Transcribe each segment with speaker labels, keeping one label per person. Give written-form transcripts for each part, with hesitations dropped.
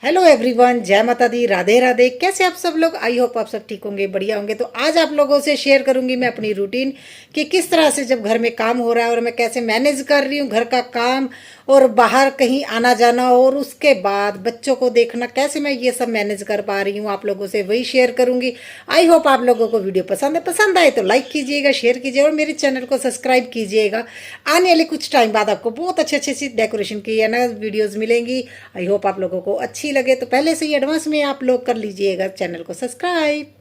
Speaker 1: Hello everyone, जय माता दी, राधे राधे। कैसे आप सब लोग? आई होप आप सब ठीक होंगे, बढ़िया होंगे। तो आज आप लोगों से शेयर करूंगी मैं अपनी रूटीन कि किस तरह से जब घर में काम हो रहा है और मैं कैसे मैनेज कर रही हूँ घर का काम और बाहर कहीं आना जाना और उसके बाद बच्चों को देखना, कैसे मैं ये सब मैनेज कर पा रही हूँ। आप लोगों से वही शेयर करूंगी। आई होप आप लोगों को वीडियो पसंद है। पसंद आए तो लाइक कीजिएगा, शेयर कीजिएगा और मेरे चैनल को सब्सक्राइब कीजिएगा। आने वाले कुछ टाइम बाद आपको बहुत अच्छी अच्छी सी डेकोरेशन की है ना वीडियोज़ मिलेंगी। आई होप आप लोगों को अच्छी लगे तो पहले से ही एडवांस में आप लोग कर लीजिएगा चैनल को सब्सक्राइब।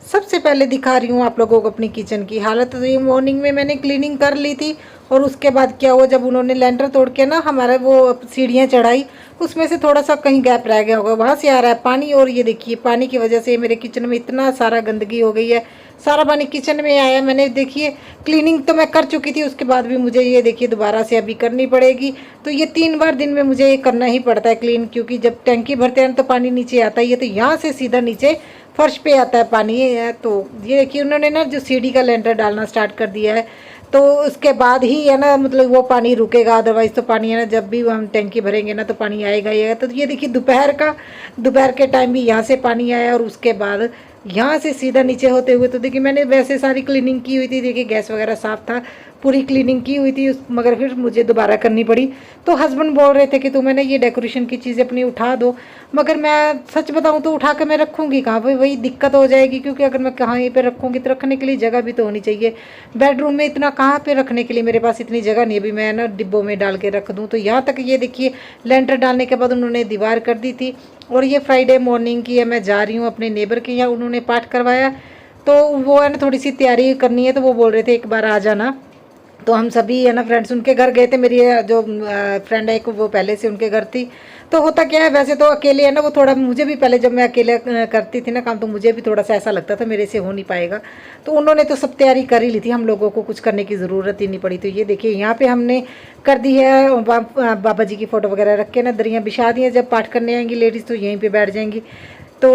Speaker 1: सबसे पहले दिखा रही हूँ आप लोगों को अपनी किचन की हालत। तो ये मॉर्निंग में मैंने क्लीनिंग कर ली थी और उसके बाद क्या हुआ, जब उन्होंने लेंटर तोड़ के ना हमारा वो सीढ़ियाँ चढ़ाई, उसमें से थोड़ा सा कहीं गैप रह गया होगा, वहाँ से आ रहा है पानी। और ये देखिए पानी की वजह से मेरे किचन में इतना सारा गंदगी हो गई है, सारा पानी किचन में आया। मैंने देखिए क्लीनिंग तो मैं कर चुकी थी, उसके बाद भी मुझे ये देखिए दोबारा से अभी करनी पड़ेगी। तो ये 3 बार दिन में मुझे ये करना ही पड़ता है क्लीन, क्योंकि जब टैंकी भरते हैं तो पानी नीचे आता ही है, तो यहाँ से सीधा नीचे फर्श पे आता है पानी। तो ये देखिए उन्होंने ना जो सीढ़ी का लेंटर डालना स्टार्ट कर दिया है, तो उसके बाद ही है ना मतलब वो पानी रुकेगा। अदरवाइज़ तो पानी है ना जब भी हम टैंकी भरेंगे ना तो पानी आएगा ही आएगा। तो ये देखिए दोपहर के टाइम भी यहाँ से पानी आया और उसके बाद यहाँ से सीधा नीचे होते हुए, तो देखिए मैंने वैसे सारी क्लीनिंग की हुई थी। देखिए गैस वगैरह साफ था, पूरी क्लीनिंग की हुई थी, मगर फिर मुझे दोबारा करनी पड़ी। तो हस्बैंड बोल रहे थे कि तुम्हें ना ये डेकोरेशन की चीज़ें अपनी उठा दो, मगर मैं सच बताऊं तो उठा के मैं रखूँगी कहाँ पे, वही दिक्कत हो जाएगी। क्योंकि अगर मैं कहीं पे रखूँगी तो रखने के लिए जगह भी तो होनी चाहिए। बेडरूम में इतना कहाँ पे रखने के लिए मेरे पास इतनी जगह नहीं है, अभी मैं ना डिब्बों में डाल के रख दूँ। तो यहाँ तक ये देखिए लेंटर डालने के बाद उन्होंने दीवार कर दी थी। और ये फ्राइडे मॉर्निंग की है, मैं जा रही हूँ अपने नेबर के यहाँ, उन्होंने पाठ करवाया। तो वो है ना थोड़ी सी तैयारी करनी है, तो वो बोल रहे थे एक बार आ जाना। तो हम सभी है ना फ्रेंड्स उनके घर गए थे। मेरी जो फ्रेंड है एक, वो पहले से उनके घर थी। तो होता क्या है, वैसे तो अकेले है ना वो थोड़ा, मुझे भी पहले जब मैं अकेले करती थी ना काम, तो मुझे भी थोड़ा सा ऐसा लगता था मेरे से हो नहीं पाएगा। तो उन्होंने तो सब तैयारी कर ही ली थी, हम लोगों को कुछ करने की ज़रूरत ही नहीं पड़ी। तो ये देखिए यहाँ पे हमने कर दी है बाबा जी की फ़ोटो वगैरह रख के ना दरियाँ बिछा दी हैं। जब पाठ करने आएंगी लेडीज़ तो यहीं पर बैठ जाएंगी। तो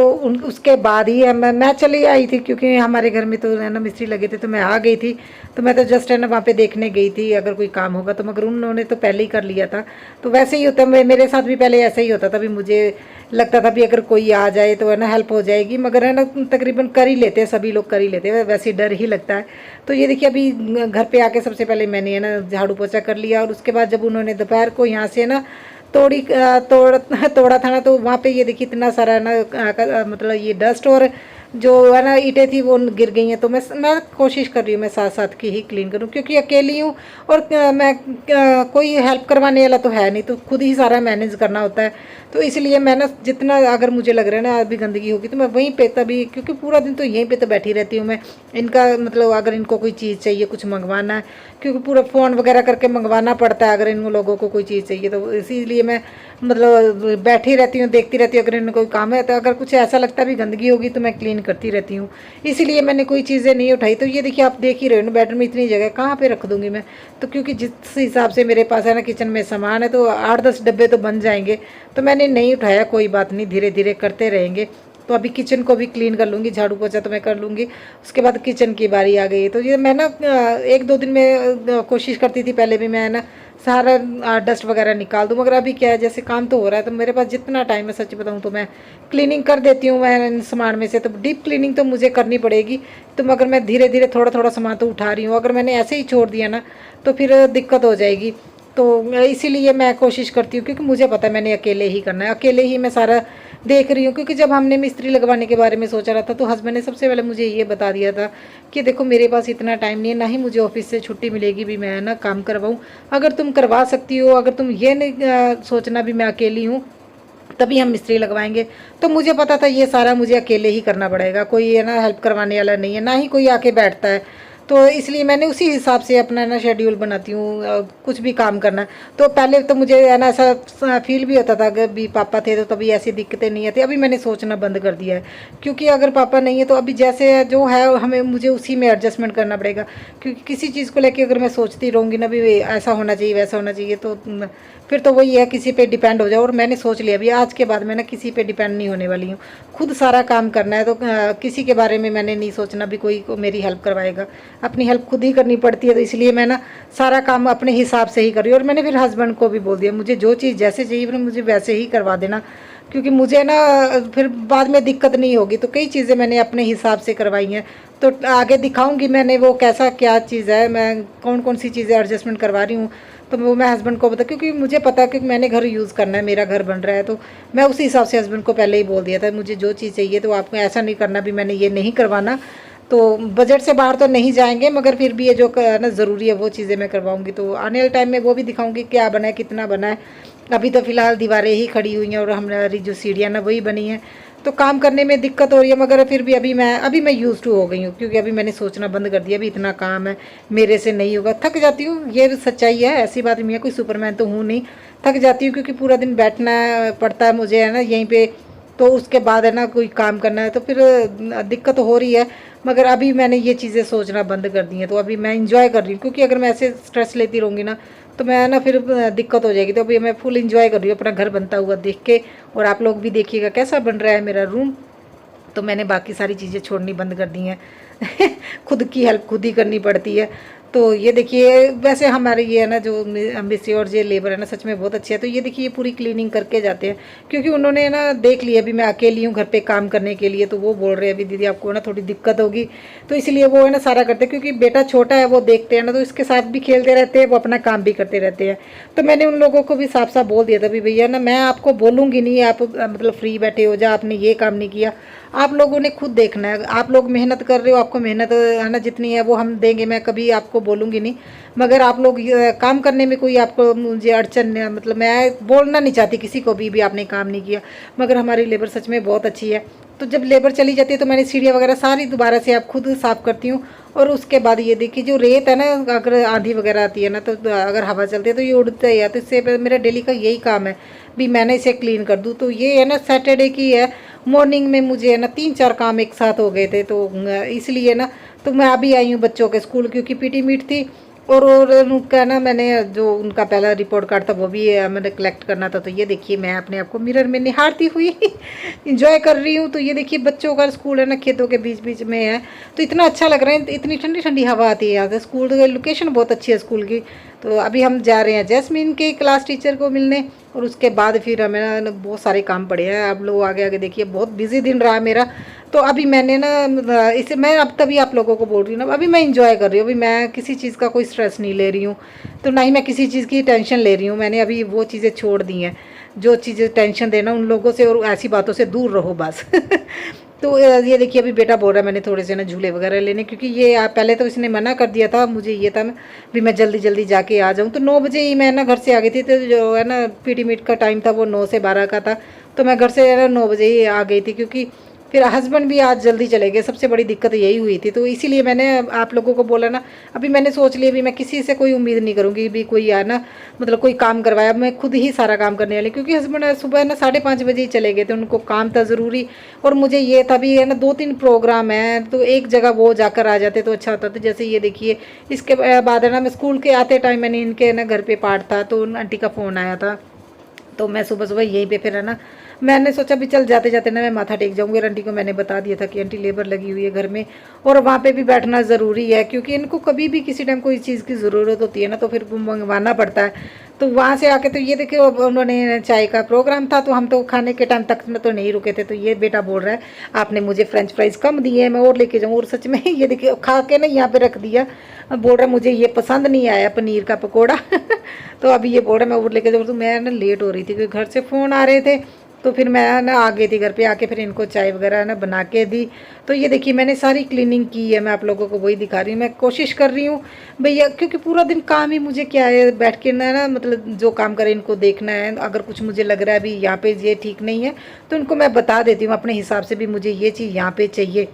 Speaker 1: उसके बाद ही मैं चली आई थी, क्योंकि हमारे घर में तो है ना मिस्त्री लगे थे, तो मैं आ गई थी। तो मैं तो जस्ट है ना वहाँ पे देखने गई थी अगर कोई काम होगा तो, मगर उन्होंने तो पहले ही कर लिया था। तो वैसे ही होता है, मेरे साथ भी पहले ऐसा ही होता था। भी मुझे लगता था भी अगर कोई आ जाए तो है ना हेल्प हो जाएगी, मगर है ना तकरीबन कर ही लेते हैं, सभी लोग कर ही लेते हैं, वैसे डर ही लगता है। तो ये देखिए अभी घर पर आके सबसे पहले मैंने है ना झाड़ू पोछा कर लिया। और उसके बाद जब उन्होंने दोपहर को यहाँ से ना तोड़ा था ना, तो वहाँ पे ये देखिए इतना सारा ना मतलब ये डस्ट और जो है ना ईंटें थी वो गिर गई हैं। तो मैं कोशिश कर रही हूँ मैं साथ साथ की ही क्लीन करूँ, क्योंकि अकेली हूँ और मैं कोई हेल्प करवाने वाला तो है नहीं, तो खुद ही सारा मैनेज करना होता है। तो इसलिए मैं ना जितना अगर मुझे लग रहा है ना अभी गंदगी होगी तो मैं वहीं पे तभी, क्योंकि पूरा दिन तो यहीं पे तो बैठी रहती हूँ मैं। इनका मतलब अगर इनको कोई चीज़ चाहिए, कुछ मंगवाना है, क्योंकि पूरा फ़ोन वगैरह करके मंगवाना पड़ता है अगर इन लोगों को कोई चीज़ चाहिए, तो इसीलिए मैं मतलब बैठी रहती हूँ, देखती रहती हूँ। अगर इन्हें कोई काम है तो अगर कुछ ऐसा लगता भी गंदगी होगी तो मैं क्लीन करती रहती हूँ। इसीलिए मैंने कोई चीज़ें नहीं उठाई। तो ये देखिए आप देख ही रहे हो ना, बेडरूम में इतनी जगह कहाँ पे रख दूँगी मैं। तो क्योंकि जिस हिसाब से मेरे पास है ना किचन में सामान है, तो 8-10 डब्बे तो बन जाएंगे। तो मैंने नहीं उठाया, कोई बात नहीं, धीरे धीरे करते रहेंगे। तो अभी किचन को भी क्लीन कर लूँगी, झाड़ू पोछा तो मैं कर लूँगी, उसके बाद किचन की बारी आ गई। तो ये मैं ना 1-2 दिन में कोशिश करती थी पहले भी मैं ना सारा डस्ट वगैरह निकाल दूँ, मगर अभी क्या है जैसे काम तो हो रहा है तो मेरे पास जितना टाइम है सच बताऊँ तो मैं क्लीनिंग कर देती हूँ मैं इन सामान में से। तो डीप क्लीनिंग तो मुझे करनी पड़ेगी, तो मगर मैं धीरे धीरे थोड़ा थोड़ा सामान तो उठा रही हूँ। अगर मैंने ऐसे ही छोड़ दिया ना तो फिर दिक्कत हो जाएगी। तो इसीलिए मैं कोशिश करती हूँ, क्योंकि मुझे पता है मैंने अकेले ही करना है, अकेले ही मैं सारा देख रही हूँ। क्योंकि जब हमने मिस्त्री लगवाने के बारे में सोचा रहा था तो हस्बैंड ने सबसे पहले मुझे ये बता दिया था कि देखो मेरे पास इतना टाइम नहीं है, ना ही मुझे ऑफिस से छुट्टी मिलेगी भी मैं ना काम करवाऊँ। अगर तुम करवा सकती हो, अगर तुम ये नहीं सोचना भी मैं अकेली हूँ तभी हम मिस्त्री लगवाएंगे। तो मुझे पता था ये सारा मुझे अकेले ही करना पड़ेगा, कोई है ना हेल्प करवाने वाला नहीं है, ना ही कोई आके बैठता है। तो इसलिए मैंने उसी हिसाब से अपना ना शेड्यूल बनाती हूँ कुछ भी काम करना। तो पहले तो मुझे है ना ऐसा फील भी होता था, अगर भी पापा थे तो तभी ऐसी दिक्कतें नहीं आती। अभी मैंने सोचना बंद कर दिया है, क्योंकि अगर पापा नहीं है तो अभी जैसे जो है हमें मुझे उसी में एडजस्टमेंट करना पड़ेगा। क्योंकि किसी चीज़ को लेकर अगर मैं सोचती रहूँगी ना भी ऐसा होना चाहिए वैसा होना चाहिए, तो फिर तो वही है किसी पे डिपेंड हो जाओ। और मैंने सोच लिया अभी आज के बाद मैं ना किसी पे डिपेंड नहीं होने वाली हूँ, खुद सारा काम करना है। तो किसी के बारे में मैंने नहीं सोचना भी कोई मेरी हेल्प करवाएगा, अपनी हेल्प खुद ही करनी पड़ती है। तो इसलिए मैं ना सारा काम अपने हिसाब से ही कर रही हूँ। और मैंने फिर हस्बैंड को भी बोल दिया मुझे जो चीज़ जैसे चाहिए फिर मुझे वैसे ही करवा देना। क्योंकि मुझे ना फिर बाद में दिक्कत नहीं होगी। तो कई चीज़ें मैंने अपने हिसाब से करवाई हैं, तो आगे दिखाऊंगी मैंने वो कैसा क्या चीज़ है, मैं कौन कौन सी चीज़ें एडजस्टमेंट करवा रही हूँ। तो वो मैं हस्बैंड को बता, क्योंकि मुझे पता है कि मैंने घर यूज़ करना है, मेरा घर बन रहा है, तो मैं उसी हिसाब से हस्बैंड को पहले ही बोल दिया था मुझे जो चीज़ चाहिए, तो आपको ऐसा नहीं करना भी मैंने ये नहीं करवाना। तो बजट से बाहर तो नहीं जाएंगे, मगर फिर भी ये जो ना ज़रूरी है वो चीज़ें मैं करवाऊंगी। तो आने वाले टाइम में वो भी दिखाऊंगी क्या बना है, कितना बना है। अभी तो फ़िलहाल दीवारें ही खड़ी हुई हैं और हमारी जो सीढ़ियाँ ना वही बनी हैं, तो काम करने में दिक्कत हो रही है, मगर फिर भी अभी मैं यूज़ टू हो गई हूँ, क्योंकि अभी मैंने सोचना बंद कर दिया, अभी इतना काम है मेरे से नहीं होगा, थक जाती हूँ, ये सच्चाई है, ऐसी बात नहीं है, कोई सुपरमैन तो हूँ नहीं। थक जाती हूँ क्योंकि पूरा दिन बैठना पड़ता है मुझे, है ना, यहीं पे। तो उसके बाद है ना कोई काम करना है, तो फिर दिक्कत हो रही है। मगर अभी मैंने ये चीज़ें सोचना बंद कर दी हैं, तो अभी मैं इंजॉय कर रही हूँ, क्योंकि अगर मैं ऐसे स्ट्रेस लेती रहूँगी ना तो मैं ना फिर दिक्कत हो जाएगी। तो अभी मैं फुल इंजॉय कर रही हूँ अपना घर बनता हुआ देख के। और आप लोग भी देखिएगा कैसा बन रहा है मेरा रूम। तो मैंने बाकी सारी चीज़ें छोड़नी बंद कर दी हैं। खुद की हेल्प खुद ही करनी पड़ती है। तो ये देखिए, वैसे हमारे ये है ना जो मिस्त्री और जो लेबर है ना, सच में बहुत अच्छे हैं। तो ये देखिए, ये पूरी क्लीनिंग करके जाते हैं, क्योंकि उन्होंने ना देख लिया अभी मैं अकेली हूँ घर पे काम करने के लिए। तो वो बोल रहे हैं अभी दीदी आपको ना थोड़ी दिक्कत होगी, तो इसलिए वो है ना सारा करते हैं, क्योंकि बेटा छोटा है, वो देखते हैं ना, तो इसके साथ भी खेलते रहते हैं, वो अपना काम भी करते रहते हैं। तो मैंने उन लोगों को भी साफ साफ बोल दिया था भी भैया ना, मैं आपको बोलूँगी नहीं, आप मतलब फ्री बैठे हो जा, आपने ये काम नहीं किया, आप लोगों ने खुद देखना है। आप लोग मेहनत कर रहे हो, आपको मेहनत है ना जितनी है वो हम देंगे, मैं कभी आपको बोलूँगी नहीं। मगर आप लोग काम करने में कोई आपको मुझे अड़चन मतलब मैं बोलना नहीं चाहती किसी को भी आपने काम नहीं किया। मगर हमारी लेबर सच में बहुत अच्छी है। तो जब लेबर चली जाती है तो मैंने सीढ़ियाँ वगैरह सारी दोबारा से आप खुद साफ़ करती हूँ। और उसके बाद ये देखिए, जो रेत है ना, अगर आंधी वगैरह आती है ना, तो अगर हवा चलती है तो ये उड़ता ही है। तो इससे मेरा डेली का यही काम है भी मैंने इसे क्लीन कर दूँ। तो ये है ना सैटरडे की है, मॉर्निंग में मुझे है ना 3-4 काम एक साथ हो गए थे। तो इसलिए ना, तो मैं अभी आई हूँ बच्चों के स्कूल, क्योंकि पीटी मीट थी। और उनका ना, मैंने जो उनका पहला रिपोर्ट कार्ड था वो भी मैंने कलेक्ट करना था। तो ये देखिए, मैं अपने आप को मिरर में निहारती हुई इंजॉय कर रही हूँ। तो ये देखिए, बच्चों का स्कूल है ना, खेतों के बीच बीच में है, तो इतना अच्छा लग रहा है, इतनी ठंडी ठंडी हवा आती है यहाँ से। स्कूल की लोकेशन बहुत अच्छी है स्कूल की। तो अभी हम जा रहे हैं जैस्मीन के क्लास टीचर को मिलने, और उसके बाद फिर हमें ना बहुत सारे काम पड़े हैं। आप लोग आगे आगे देखिए, बहुत बिजी दिन रहा मेरा। तो अभी मैंने ना इसे, मैं अब तभी आप लोगों को बोल रही हूँ ना, अभी मैं इंजॉय कर रही हूँ। अभी मैं किसी चीज़ का कोई स्ट्रेस नहीं ले रही हूँ, तो ना ही मैं किसी चीज़ की टेंशन ले रही हूँ। मैंने अभी वो चीज़ें छोड़ दी हैं, जो चीज़ें टेंशन देना उन लोगों से, और ऐसी बातों से दूर रहो बस। तो ये देखिए, अभी बेटा बोल रहा है मैंने थोड़े से ना झूले वगैरह लेने, क्योंकि ये पहले तो इसने मना कर दिया था, मुझे ये था भी मैं जल्दी जल्दी जाके आ जाऊँ। तो 9 बजे ही मैं ना घर से आ गई थी। तो जो है ना पीटी मीट का टाइम था वो 9 से 12 का था। तो मैं घर से ना 9 बजे ही आ गई थी, क्योंकि फिर हस्बैंड भी आज जल्दी चले गए। सबसे बड़ी दिक्कत यही हुई थी। तो इसीलिए मैंने आप लोगों को बोला ना, अभी मैंने सोच लिया भी मैं किसी से कोई उम्मीद नहीं करूँगी भी कोई है ना, मतलब कोई काम करवाया, मैं खुद ही सारा काम करने वाली। क्योंकि हस्बैंड सुबह ना 5:30 बजे ही चले गए थे, उनको काम था ज़रूरी। और मुझे ये था भी है ना 2-3 प्रोग्राम हैं, तो एक जगह वो जाकर आ जाते तो अच्छा होता। तो जैसे ये देखिए, इसके बाद है ना, मैं स्कूल के आते टाइम मैंने इनके ना घर पे पाठ था, तो उन आंटी का फ़ोन आया था। तो मैं सुबह सुबह यहीं पे फिर है ना, मैंने सोचा भी चल जाते जाते ना मैं माथा टेक जाऊँगी। और आंटी को मैंने बता दिया था कि आंटी लेबर लगी हुई है घर में, और वहाँ पे भी बैठना ज़रूरी है, क्योंकि इनको कभी भी किसी टाइम कोई चीज़ की ज़रूरत होती है ना, तो फिर मंगवाना पड़ता है। तो वहाँ से आके तो ये देखिए, उन्होंने चाय का प्रोग्राम था, तो हम तो खाने के टाइम तक में तो नहीं रुके थे। तो ये बेटा बोल रहा है आपने मुझे फ्रेंच फ्राइज़ कम दिए, मैं और लेके जाऊँ। और सच में ये देखिए, खा के ना यहाँ पे रख दिया। बोल रहा है मुझे ये पसंद नहीं आया पनीर का पकौड़ा। तो अभी ये बोल रहा है मैं और लेके जाऊँ। तो मैं ना लेट हो रही थी, क्योंकि घर से फ़ोन आ रहे थे। तो फिर मैं ना आ गई थी घर पे, आके फिर इनको चाय वगैरह ना बना के दी। तो ये देखिए, मैंने सारी क्लीनिंग की है, मैं आप लोगों को वही दिखा रही हूँ। मैं कोशिश कर रही हूँ भैया, क्योंकि पूरा दिन काम ही मुझे क्या है, बैठ के ना मतलब जो काम करे इनको देखना है। अगर कुछ मुझे लग रहा है अभी यहाँ पे ये ठीक नहीं है, तो इनको मैं बता देती हूँ अपने हिसाब से भी मुझे ये चीज़ यहाँ पे चाहिए।